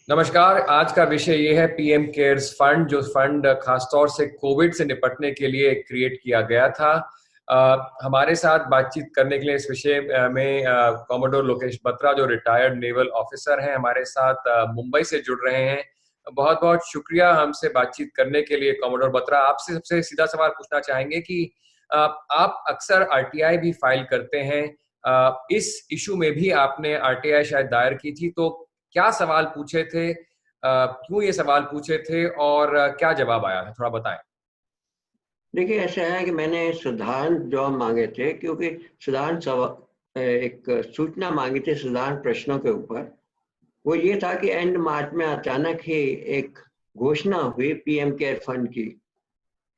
नमस्कार। आज का विषय ये है पीएम केयर्स फंड, जो फंड खासतौर से कोविड से निपटने के लिए क्रिएट किया गया था। हमारे साथ बातचीत करने के लिए इस विषय में कॉमोडोर लोकेश बत्रा, जो रिटायर्ड नेवल ऑफिसर हैं, हमारे साथ मुंबई से जुड़ रहे हैं। बहुत बहुत शुक्रिया हमसे बातचीत करने के लिए कॉमोडोर बत्रा। आपसे सबसे सीधा सवाल पूछना चाहेंगे कि आप अक्सर आरटीआई भी फाइल करते हैं। इस इशू में भी आपने आरटीआई शायद दायर की थी, तो क्या सवाल पूछे थे, क्यों ये सवाल पूछे थे और क्या जवाब आया है, थोड़ा बताएं। देखिए, ऐसा है कि मैंने साधारण जवाब मांगे थे, क्योंकि एक सूचना मांगी थी साधारण प्रश्नों के ऊपर। वो ये था कि एंड मार्च में अचानक ही एक घोषणा हुई पीएम केयर फंड की।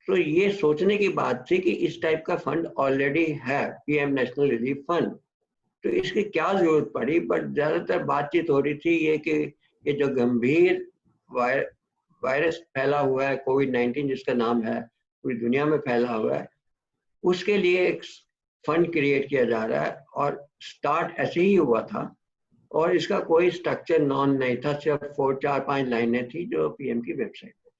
तो ये सोचने की बात थी कि इस टाइप का फंड ऑलरेडी है, पीएम नेशनल रिलीफ फंड, तो इसकी क्या जरूरत पड़ी। बट ज्यादातर बातचीत हो रही थी ये कि ये जो गंभीर वायरस फैला हुआ है, कोविड-19 जिसका नाम है, पूरी दुनिया में फैला हुआ है, उसके लिए एक फंड क्रिएट किया जा रहा है। और स्टार्ट ऐसे ही हुआ था और इसका कोई स्ट्रक्चर नॉन नहीं था, सिर्फ 4-4-5 लाइनें थी जो पीएम की वेबसाइट पर।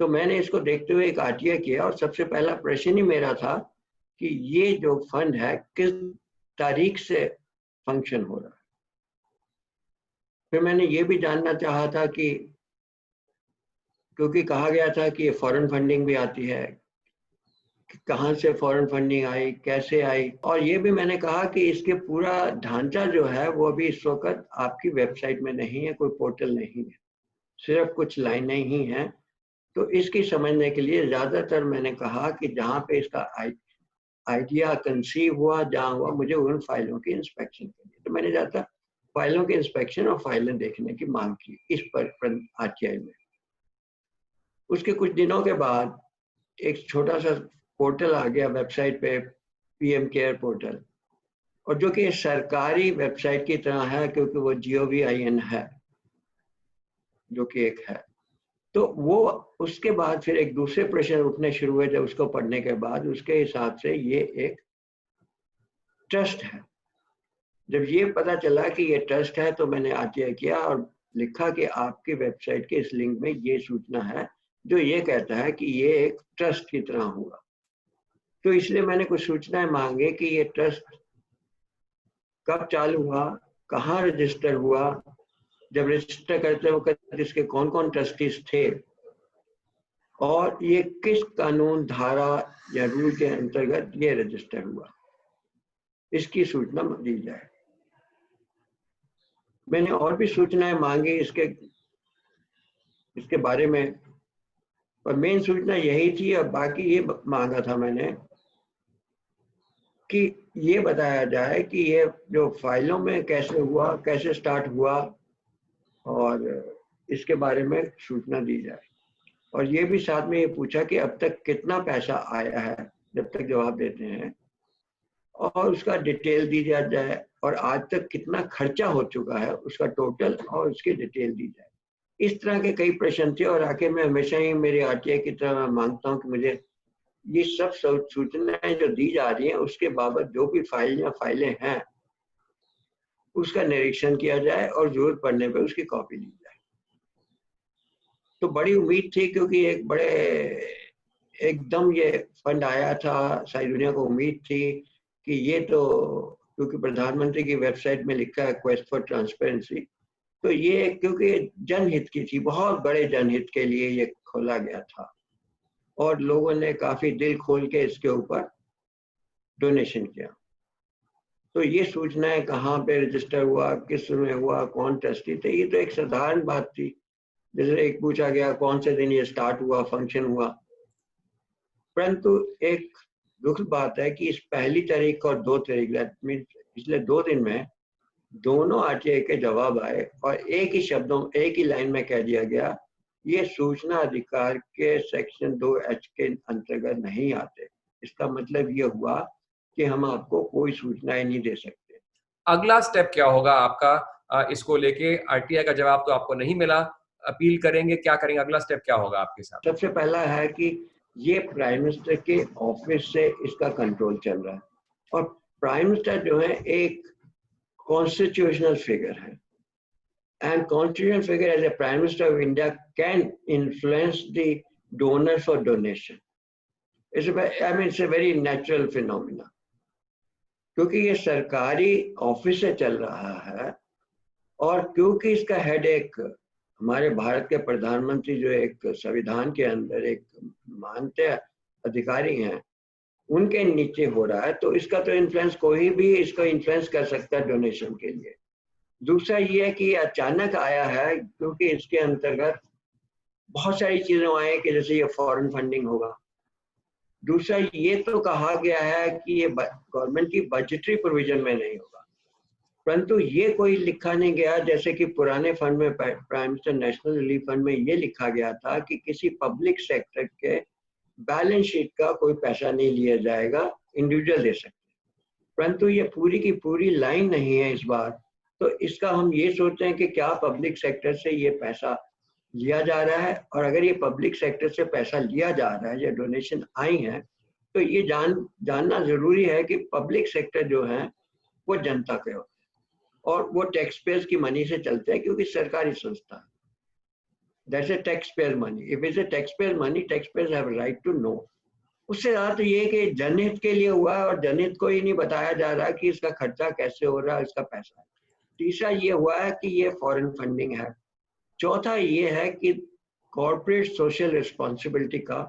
तो मैंने इसको देखते हुए एक आरटीआई किया और सबसे पहला प्रश्न ही मेरा था कि ये जो फंड है किस तारीख से फंक्शन हो रहा है। फिर मैंने ये भी जानना चाहा था कि क्योंकि कहा गया था कि फॉरेन फंडिंग भी आती है, कहाँ से फॉरेन फंडिंग आई, कैसे आई, और ये भी मैंने कहा कि इसके पूरा ढांचा जो है वो अभी इस वक्त आपकी वेबसाइट में नहीं है, कोई पोर्टल नहीं है, सिर्फ कुछ लाइनें ही हैं। तो इसकी समझने के लिए ज़्यादातर मैंने कहा कि जहाँ पे इसका आइडिया कंसीव हुआ, जहाँ हुआ, मुझे उन फाइलों की इंस्पेक्शन करनी। तो मैंने ज़्यादा फाइलों के इंस्पेक्शन और फाइलें देखने की मांग की इस पर आरटीआई में। उसके कुछ दिनों के बाद एक छोटा सा पोर्टल आ गया वेबसाइट पे, पीएम केयर पोर्टल, और जो कि सरकारी वेबसाइट की तरह है, क्योंकि वो GOVIN है, जो कि एक है। तो वो उसके बाद फिर एक दूसरे प्रश्न उठने शुरू हुए जब उसको पढ़ने के बाद। उसके हिसाब से ये एक ट्रस्ट है। जब ये पता चला कि ये ट्रस्ट है तो मैंने आरटीआई किया और लिखा कि आपकी वेबसाइट के इस लिंक में ये सूचना है जो ये कहता है कि ये एक ट्रस्ट की तरह हुआ। तो इसलिए मैंने कुछ सूचनाएं मांगे कि ये ट्रस्ट कब चालू हुआ, कहाँ रजिस्टर हुआ, जब रजिस्टर करते वक्त इसके कौन कौन ट्रस्टीज थे, और ये किस कानून, धारा या रूल के अंतर्गत ये रजिस्टर हुआ, इसकी सूचना दी जाए। मैंने और भी सूचनाएं मांगी इसके बारे में, और मेन सूचना यही थी। और बाकी ये मांगा था मैंने कि ये बताया जाए कि ये जो फाइलों में कैसे हुआ, कैसे स्टार्ट हुआ, और इसके बारे में सूचना दी जाए। और ये भी साथ में ये पूछा कि अब तक कितना पैसा आया है जब तक जवाब देते हैं, और उसका डिटेल दी जाए, और आज तक कितना खर्चा हो चुका है उसका टोटल, और उसकी डिटेल दी जाए। इस तरह के कई प्रश्न थे। और आखिर में हमेशा ही मेरी आरटीआई की तरह मांगता हूँ कि मुझे ये सब सूचनाएं जो दी जा रही हैं उसके बाबत जो भी फाइलें हैं उसका निरीक्षण किया जाए और जरूरत पड़ने पर उसकी कॉपी ली जाए। तो बड़ी उम्मीद थी, क्योंकि एकदम ये फंड आया था, सारी दुनिया को उम्मीद थी कि ये तो, क्योंकि प्रधानमंत्री की वेबसाइट में लिखा है क्वेस्ट फॉर ट्रांसपेरेंसी, तो ये क्योंकि जनहित की थी, बहुत बड़े जनहित के लिए ये खोला गया था, और लोगों ने काफी दिल खोल के इसके ऊपर डोनेशन किया। तो ये सूचनाएं कहाँ पे रजिस्टर हुआ, किस में हुआ, कौन ट्रस्टी थे, ये तो एक साधारण बात थी। जैसे एक पूछा गया कौन से दिन ये स्टार्ट हुआ, फंक्शन हुआ। परंतु एक दुखद बात है कि इस पहली तारीख और 2 तारीख, दैट मीन पिछले 2 दिन में दोनों आरटीआई के जवाब आए, और एक ही लाइन में कह दिया गया ये सूचना अधिकार के सेक्शन 2H के अंतर्गत नहीं आते। इसका मतलब ये हुआ कि हम आपको कोई सूचनाएं नहीं दे सकते। अगला स्टेप क्या होगा आपका इसको लेके? आरटीआई का जवाब तो आपको नहीं मिला, अपील करेंगे, क्या करेंगे, अगला स्टेप क्या होगा आपके साथ? सबसे पहला है कि ये प्राइम मिनिस्टर के ऑफिस से इसका कंट्रोल चल रहा है, और प्राइम मिनिस्टर जो है एक कॉन्स्टिट्यूशनल फिगर है। and constituent figure as a Prime Minister of India can influence the donors for donation. It's a very natural phenomena. क्योंकि ये सरकारी ऑफिस से चल रहा है और क्योंकि इसका हेड एक हमारे भारत के प्रधानमंत्री जो एक संविधान के अंदर एक मानते अधिकारी हैं, उनके नीचे हो रहा है, तो इसका तो इन्फ्लुएंस कोई भी इसको इन्फ्लुएंस कर सकता है डोनेशन के लिए। दूसरा ये है कि अचानक आया है क्योंकि इसके अंतर्गत बहुत सारी चीजें आई कि जैसे ये फॉरेन फंडिंग होगा। दूसरा ये तो कहा गया है कि ये गवर्नमेंट की बजटरी प्रोविजन में नहीं होगा, परंतु ये कोई लिखा नहीं गया जैसे कि पुराने फंड में prime minister national relief fund में ये लिखा गया था कि किसी पब्लिक सेक्टर के बैलेंस शीट का कोई पैसा नहीं लिया जाएगा, इंडिविजुअल दे सकते। परंतु ये पूरी की पूरी लाइन नहीं है इस बार, तो इसका हम ये सोचते हैं कि क्या पब्लिक सेक्टर से ये पैसा लिया जा रहा है, और अगर ये पब्लिक सेक्टर से पैसा लिया जा रहा है या डोनेशन आई है तो ये जानना जरूरी है कि पब्लिक सेक्टर जो है वो जनता के होते हैं और वो टैक्स पेयर्स की मनी से चलते हैं क्योंकि सरकारी संस्था है। That's a tax payer money. If it's a tax payer money, tax payers have right to know. उससे ज्यादा तो ये कि जनहित के लिए हुआ है और जनहित को ही नहीं बताया जा रहा कि इसका खर्चा कैसे हो रहा है, इसका पैसा है। तीसरा ये हुआ है कि ये फॉरेन फंडिंग है। चौथा ये है कि कॉर्पोरेट सोशल रिस्पॉन्सिबिलिटी का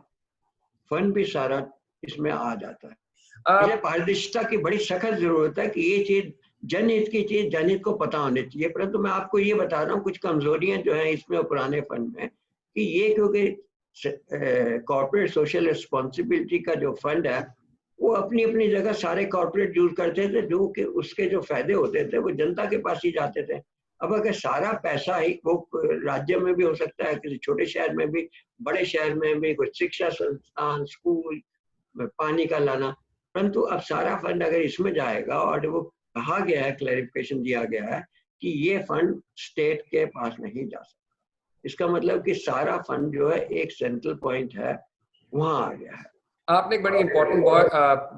फंड भी सारा इसमें आ जाता है। ये पारदर्शिता की बड़ी सख्त जरूरत है कि ये चीज जनहित की चीज जनहित को पता होनी चाहिए। परंतु मैं आपको ये बता रहा हूँ कुछ कमजोरियां जो हैं इसमें पुराने फंड में, कि ये क्योंकि कॉर्पोरेट सोशल रिस्पॉन्सिबिलिटी का जो फंड है वो अपनी अपनी जगह सारे कॉर्पोरेट यूज करते थे, जो कि उसके जो फायदे होते थे वो जनता के पास ही जाते थे। अब अगर सारा पैसा ही वो राज्य में भी हो सकता है, किसी छोटे शहर में भी, बड़े शहर में भी, कुछ शिक्षा संस्थान, स्कूल, पानी का लाना, परंतु अब सारा फंड अगर इसमें जाएगा और वो कहा गया है, क्लैरिफिकेशन दिया गया है कि ये फंड स्टेट के पास नहीं जा सकता। इसका मतलब कि सारा फंड जो है एक सेंट्रल पॉइंट है, वहां आ गया है। आपने एक बड़ी इंपॉर्टेंट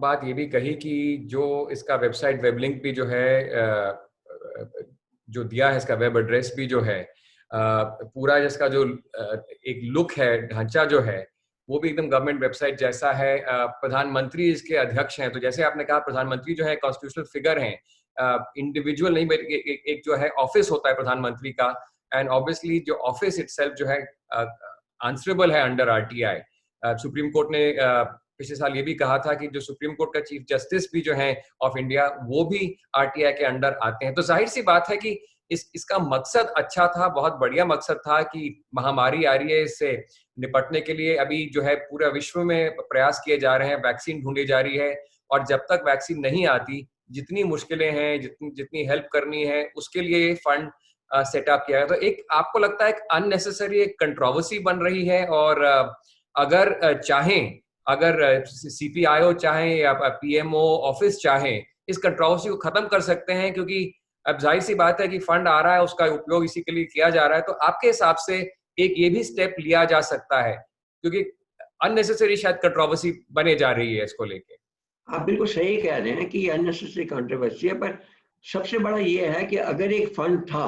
बात ये भी कही कि जो इसका वेबसाइट वेब लिंक भी जो है जो दिया है, इसका वेब एड्रेस भी जो है, पूरा जिसका जो एक लुक है, ढांचा जो है, वो भी एकदम गवर्नमेंट वेबसाइट जैसा है। प्रधानमंत्री इसके अध्यक्ष हैं, तो जैसे आपने कहा प्रधानमंत्री जो है कॉन्स्टिट्यूशनल फिगर हैं, इंडिविजुअल नहीं बल्कि एक जो है ऑफिस होता है प्रधानमंत्री का, एंड ऑब्वियसली जो ऑफिस इटसेल्फ जो है आंसरेबल है अंडर आरटीआई। सुप्रीम कोर्ट ने पिछले साल ये भी कहा था कि जो सुप्रीम कोर्ट का चीफ जस्टिस भी जो है ऑफ इंडिया, वो भी आरटीआई के अंडर आते हैं। तो जाहिर सी बात है कि इसका मकसद अच्छा था, बहुत बढ़िया मकसद था कि महामारी आ रही है, इससे निपटने के लिए अभी जो है पूरा विश्व में प्रयास किए जा रहे हैं, वैक्सीन ढूंढी जा रही है, और जब तक वैक्सीन नहीं आती, जितनी मुश्किलें हैं, जितनी हेल्प करनी है, उसके लिए ये फंड सेटअप किया है। तो एक आपको लगता है एक अननेसेसरी एक कंट्रोवर्सी बन रही है, और अगर चाहें, अगर सीपीआईओ चाहें या पीएमओ ऑफिस चाहें, इस कंट्रोवर्सी को खत्म कर सकते हैं, क्योंकि अब जाहिर सी बात है कि फंड आ रहा है, उसका उपयोग इसी के लिए किया जा रहा है। तो आपके हिसाब से एक ये भी स्टेप लिया जा सकता है, क्योंकि अननेसेसरी शायद कंट्रोवर्सी बने जा रही है इसको लेके। आप बिल्कुल सही कह रहे हैं कि ये अननेसेसरी कंट्रोवर्सी है, पर सबसे बड़ा ये है कि अगर एक फंड था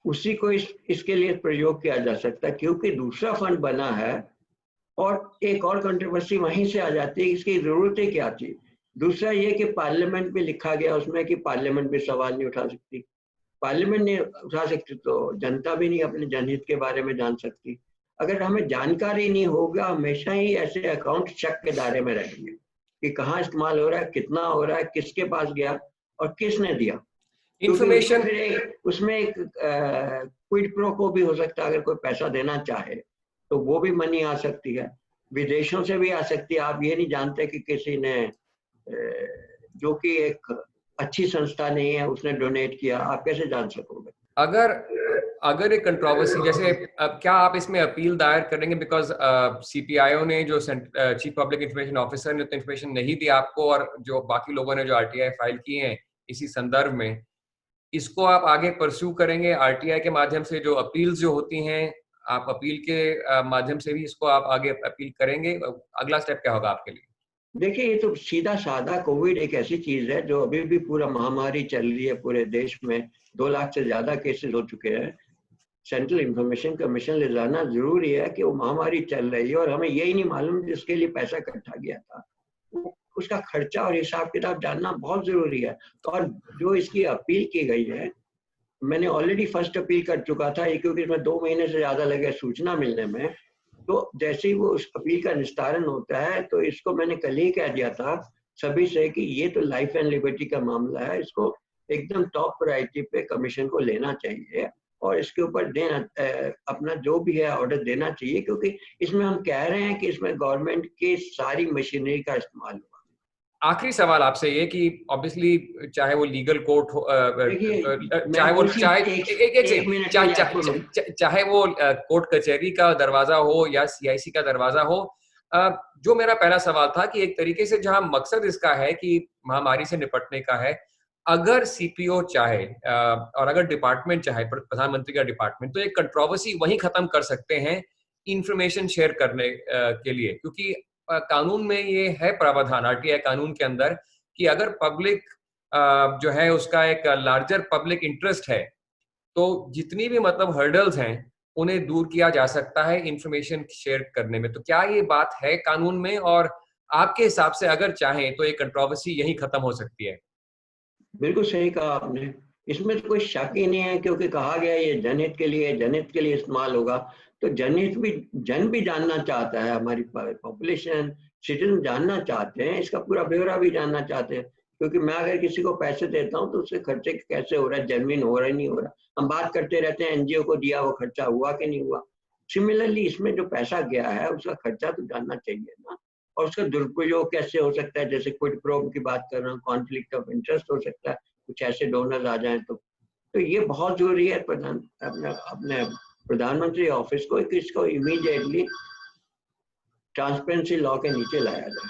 उसी को इसके लिए प्रयोग किया जा सकता है, क्योंकि दूसरा फंड बना है और एक और कंट्रोवर्सी वहीं से आ जाती है, इसकी जरूरत क्या थी। दूसरा ये कि पार्लियामेंट में लिखा गया उसमें कि पार्लियामेंट भी सवाल नहीं उठा सकती। पार्लियामेंट नहीं उठा सकती तो जनता भी नहीं अपने जनहित के बारे में जान सकती। अगर हमें जानकारी नहीं होगा, हमेशा ही ऐसे अकाउंट शक के दायरे में रहेंगे कि कहाँ इस्तेमाल हो रहा है, कितना हो रहा है, किसके पास गया और किसने दिया। इंफॉर्मेशन उसमें एक क्विड प्रो को भी हो सकता है, अगर कोई पैसा देना चाहे तो वो भी मनी आ सकती है, विदेशों से भी आ सकती है। आप ये नहीं जानते कि किसी ने जो कि एक अच्छी संस्था नहीं है उसने डोनेट किया, आप कैसे जान सकोगे। अगर एक कंट्रोवर्सी जैसे क्या आप इसमें अपील दायर करेंगे, बिकॉज सीपीआईओ ने जो चीफ पब्लिक इंफॉर्मेशन ऑफिसर ने उतना इंफॉर्मेशन नहीं दी आपको, और जो बाकी लोगों ने जो आरटीआई फाइल किए हैं इसी संदर्भ में, इसको आप आगे परस्यू करेंगे आरटीआई के माध्यम से? जो अपील्स जो होती हैं, आप अपील के माध्यम से भी इसको आप आगे अपील करेंगे? अगला स्टेप क्या होगा आपके लिए? देखिए, ये तो सीधा साधा कोविड एक ऐसी चीज है जो अभी भी पूरा महामारी चल रही है पूरे देश में। 2 लाख से ज्यादा केसेस हो चुके हैं। सेंट्रल इंफॉर्मेशन कमीशन ले जाना जरूरी है कि वो महामारी चल रही है और हमें यही नहीं मालूम जिसके लिए पैसा इकट्ठा गया था, उसका खर्चा और हिसाब किताब जानना बहुत जरूरी है। और जो इसकी अपील की गई है, मैंने ऑलरेडी फर्स्ट अपील कर चुका था, क्योंकि इसमें 2 महीने से ज्यादा लगे सूचना मिलने में। तो जैसे ही वो उस अपील का निस्तारण होता है, तो इसको मैंने कल ही कह दिया था सभी से कि ये तो लाइफ एंड लिबर्टी का मामला है, इसको एकदम टॉप प्रायोरिटी पे कमीशन को लेना चाहिए और इसके ऊपर देना अपना जो भी है ऑर्डर देना चाहिए, क्योंकि इसमें हम कह रहे हैं कि इसमें गवर्नमेंट की सारी मशीनरी का इस्तेमाल हुआ। आखिरी सवाल आपसे ये कि ऑब्वियसली चाहे वो लीगल कोर्ट हो, चाहे वो चाहे वो कोर्ट कचहरी का दरवाजा हो या सीआईसी का दरवाजा हो, जो मेरा पहला सवाल था कि एक तरीके से जहां मकसद इसका है कि महामारी से निपटने का है, अगर सीपीओ चाहे और अगर डिपार्टमेंट चाहे, प्रधानमंत्री का डिपार्टमेंट, तो एक कंट्रोवर्सी वहीं खत्म कर सकते हैं इंफॉर्मेशन शेयर करने के लिए, क्योंकि कानून में ये है प्रावधान आरटीआई कानून के अंदर कि अगर पब्लिक जो है उसका एक लार्जर पब्लिक इंटरेस्ट है, तो जितनी भी मतलब हर्डल्स हैं उन्हें दूर किया जा सकता है इंफॉर्मेशन शेयर करने में। तो क्या ये बात है कानून में, और आपके हिसाब से अगर चाहें तो ये कंट्रोवर्सी यहीं खत्म हो सकती है? बिल्कुल सही कहा आपने, इसमें तो कोई शक ही नहीं है, क्योंकि कहा गया ये जनहित के लिए इस्तेमाल होगा। तो जन भी जानना चाहता है, हमारी पॉपुलेशन सिटीजन जानना चाहते हैं, इसका पूरा ब्यौरा भी जानना चाहते हैं। क्योंकि मैं अगर किसी को पैसे देता हूँ तो उससे खर्चे कैसे हो रहा है, जेन्युइन हो रहा है नहीं हो रहा, हम बात करते रहते हैं एनजीओ को दिया, वो खर्चा हुआ कि नहीं हुआ। सिमिलरली इसमें जो पैसा गया है उसका खर्चा तो जानना चाहिए ना, और उसका दुरुपयोग कैसे हो सकता है, जैसे क्विड प्रो की बात कर रहा हूँ, कॉन्फ्लिक्ट ऑफ इंटरेस्ट हो सकता है, कुछ ऐसे डोनर्स आ जाएं तो ये बहुत जरूरी है अपने प्रधानमंत्री ऑफिस को कि इसको इमीडिएटली ट्रांसपेरेंसी लॉ के नीचे लाया जाए।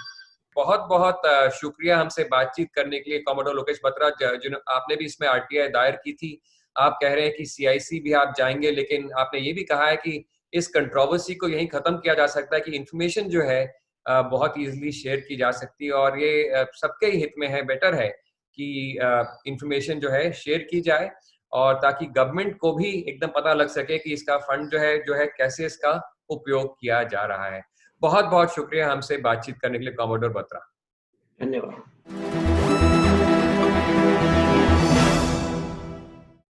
बहुत बहुत शुक्रिया हमसे बातचीत करने के लिए कॉमोडोर लोकेश बत्रा, जो आपने भी इसमें आरटीआई दायर की थी। आप कह रहे हैं कि सीआईसी भी आप जाएंगे, लेकिन आपने ये भी कहा है कि इस कंट्रोवर्सी को यहीं खत्म किया जा सकता है कि इंफॉर्मेशन जो है बहुत इजीली शेयर की जा सकती है, और ये सबके ही हित में है, बेटर है कि इंफॉर्मेशन जो है शेयर की जाए, और ताकि गवर्नमेंट को भी एकदम पता लग सके कि इसका फंड जो है कैसे इसका उपयोग किया जा रहा है। बहुत बहुत शुक्रिया हमसे बातचीत करने के लिए कॉमोडोर बत्रा। धन्यवाद।